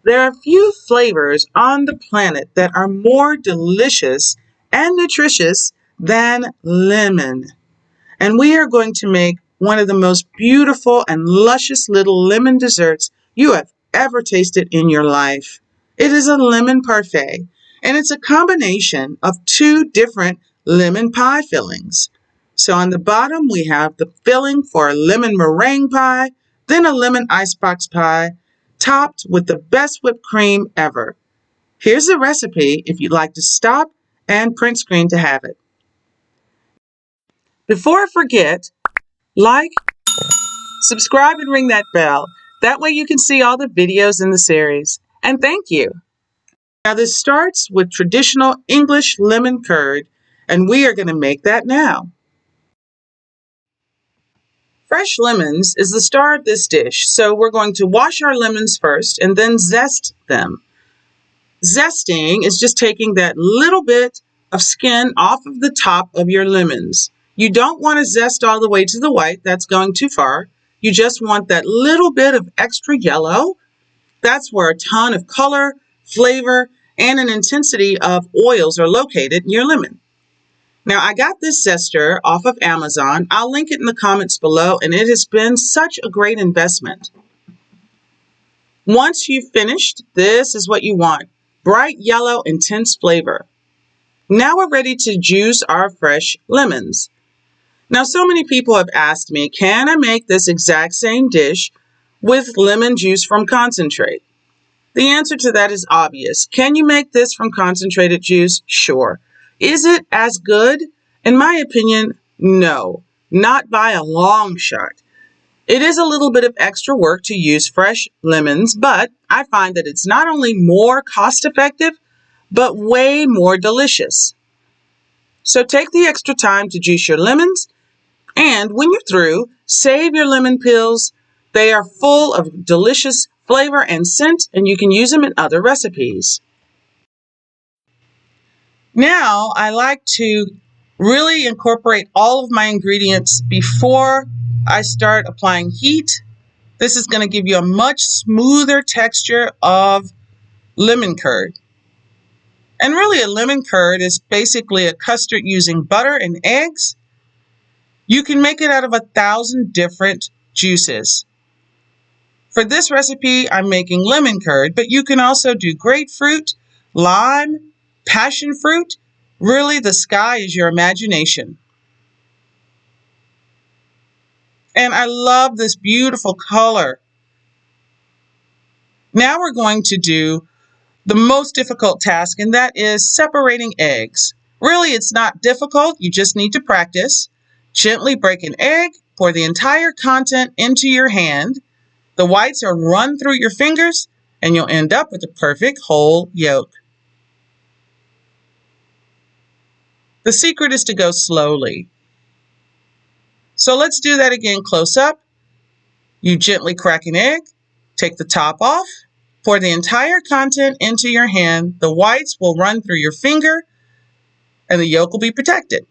There are few flavors on the planet that are more delicious and nutritious than lemon. And we are going to make one of the most beautiful and luscious little lemon desserts you have ever tasted in your life. It is a lemon parfait, and it's a combination of two different lemon pie fillings. So on the bottom, we have the filling for a lemon meringue pie, then a lemon icebox pie, topped with the best whipped cream ever. Here's the recipe if you'd like to stop and print screen to have it. Before I forget, like, subscribe, and ring that bell. That way you can see all the videos in the series. And thank you. Now this starts with traditional English lemon curd, and we are going to make that now. Fresh lemons is the star of this dish, so we're going to wash our lemons first and then zest them. Zesting is just taking that little bit of skin off of the top of your lemons. You don't want to zest all the way to the white. That's going too far. You just want that little bit of extra yellow. That's where a ton of color, flavor, and an intensity of oils are located in your lemon. Now, I got this zester off of Amazon. I'll link it in the comments below, and it has been such a great investment. Once you've finished, this is what you want. Bright yellow, intense flavor. Now we're ready to juice our fresh lemons. Now, so many people have asked me, can I make this exact same dish with lemon juice from concentrate? The answer to that is obvious. Can you make this from concentrated juice? Sure. Is it as good? In my opinion, no, not by a long shot. It is a little bit of extra work to use fresh lemons, but I find that it's not only more cost-effective, but way more delicious. So take the extra time to juice your lemons, and when you're through, save your lemon peels. They are full of delicious flavor and scent, and you can use them in other recipes. Now, I like to really incorporate all of my ingredients before I start applying heat. This is going to give you a much smoother texture of lemon curd. And really, a lemon curd is basically a custard using butter and eggs. You can make it out of 1,000 different juices. For this recipe, I'm making lemon curd, but you can also do grapefruit, lime, passion fruit. Really, the sky is your imagination. And I love this beautiful color. Now we're going to do the most difficult task, and that is separating eggs. Really, it's not difficult. You just need to practice. Gently break an egg, pour the entire content into your hand. The whites are run through your fingers, and you'll end up with a perfect whole yolk. The secret is to go slowly. So let's do that again close up. You gently crack an egg, take the top off, pour the entire content into your hand. The whites will run through your finger, and the yolk will be protected.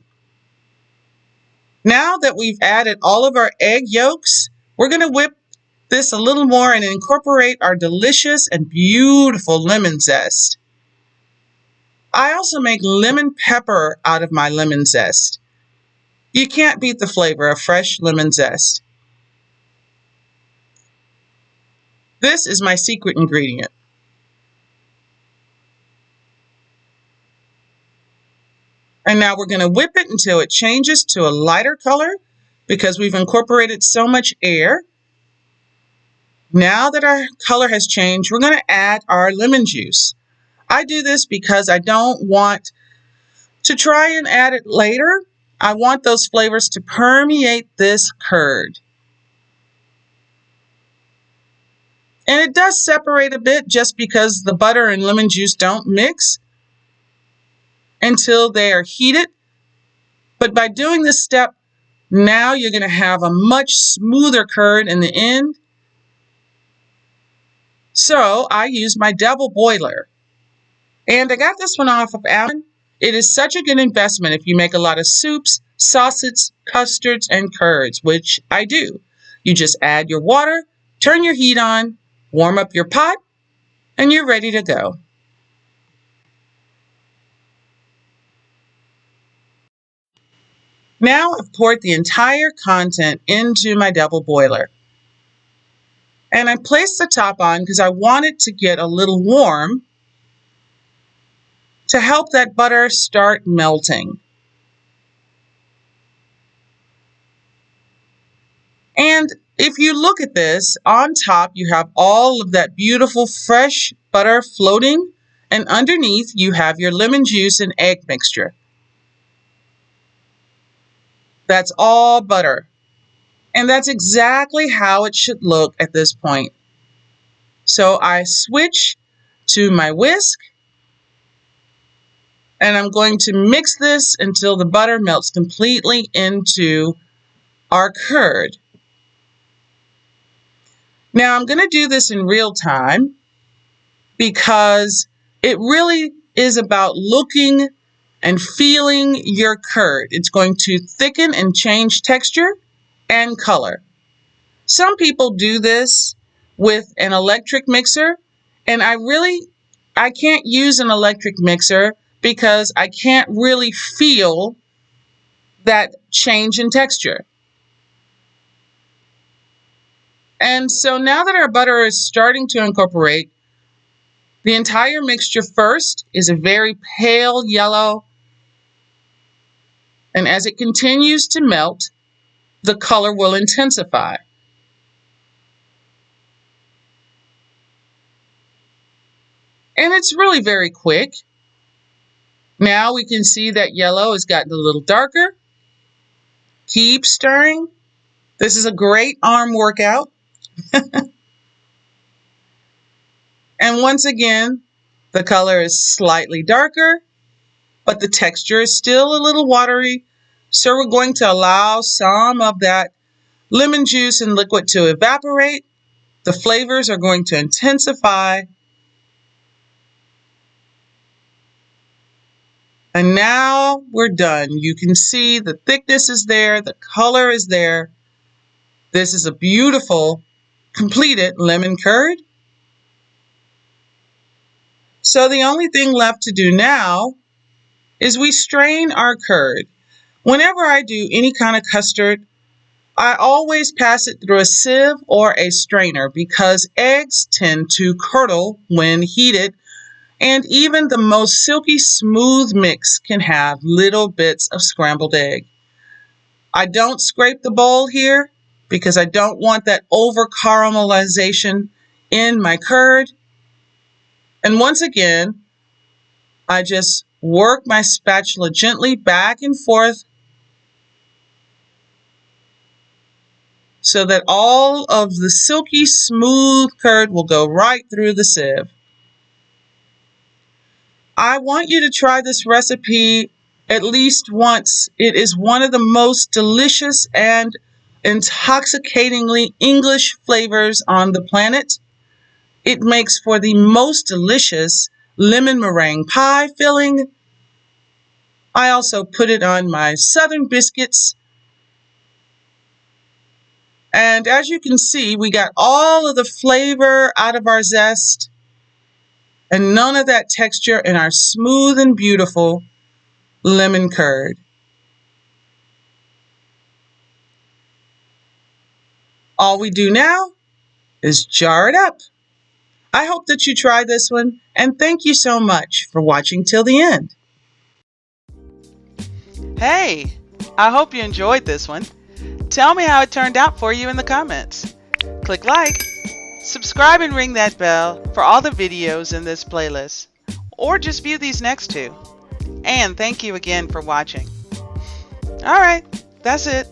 Now that we've added all of our egg yolks, we're going to whip this a little more and incorporate our delicious and beautiful lemon zest. I also make lemon pepper out of my lemon zest. You can't beat the flavor of fresh lemon zest. This is my secret ingredient. And now we're going to whip it until it changes to a lighter color because we've incorporated so much air. Now that our color has changed, we're going to add our lemon juice. I do this because I don't want to try and add it later. I want those flavors to permeate this curd. And it does separate a bit just because the butter and lemon juice don't mix until they are heated. But by doing this step, now you're going to have a much smoother curd in the end. So I use my double boiler. And I got this one off of Amazon. It is such a good investment if you make a lot of soups, sauces, custards, and curds, which I do. You just add your water, turn your heat on, warm up your pot, and you're ready to go. Now I've poured the entire content into my double boiler. And I placed the top on because I want it to get a little warm to help that butter start melting. And if you look at this, on top you have all of that beautiful fresh butter floating, and underneath you have your lemon juice and egg mixture. That's all butter. And that's exactly how it should look at this point. So I switch to my whisk, and I'm going to mix this until the butter melts completely into our curd. Now I'm going to do this in real time because it really is about looking and feeling your curd. It's going to thicken and change texture and color. Some people do this with an electric mixer, and I can't use an electric mixer because I can't really feel that change in texture. And so now that our butter is starting to incorporate, the entire mixture first is a very pale yellow, and as it continues to melt, the color will intensify. And it's really very quick. Now we can see that yellow has gotten a little darker. Keep stirring. This is a great arm workout. And once again, the color is slightly darker, but the texture is still a little watery. So we're going to allow some of that lemon juice and liquid to evaporate. The flavors are going to intensify. And now we're done. You can see the thickness is there, the color is there. This is a beautiful, completed lemon curd. So the only thing left to do now is we strain our curd. Whenever I do any kind of custard, I always pass it through a sieve or a strainer because eggs tend to curdle when heated, and even the most silky smooth mix can have little bits of scrambled egg. I don't scrape the bowl here because I don't want that over caramelization in my curd. And once again, I just work my spatula gently back and forth so that all of the silky smooth curd will go right through the sieve. I want you to try this recipe at least once. It is one of the most delicious and intoxicatingly English flavors on the planet. It makes for the most delicious lemon meringue pie filling. I also put it on my southern biscuits. And as you can see, we got all of the flavor out of our zest and none of that texture in our smooth and beautiful lemon curd. All we do now is jar it up. I hope that you try this one, and thank you so much for watching till the end. Hey, I hope you enjoyed this one. Tell me how it turned out for you in the comments. Click like, subscribe and ring that bell for all the videos in this playlist, or just view these next two. And thank you again for watching. Alright, that's it.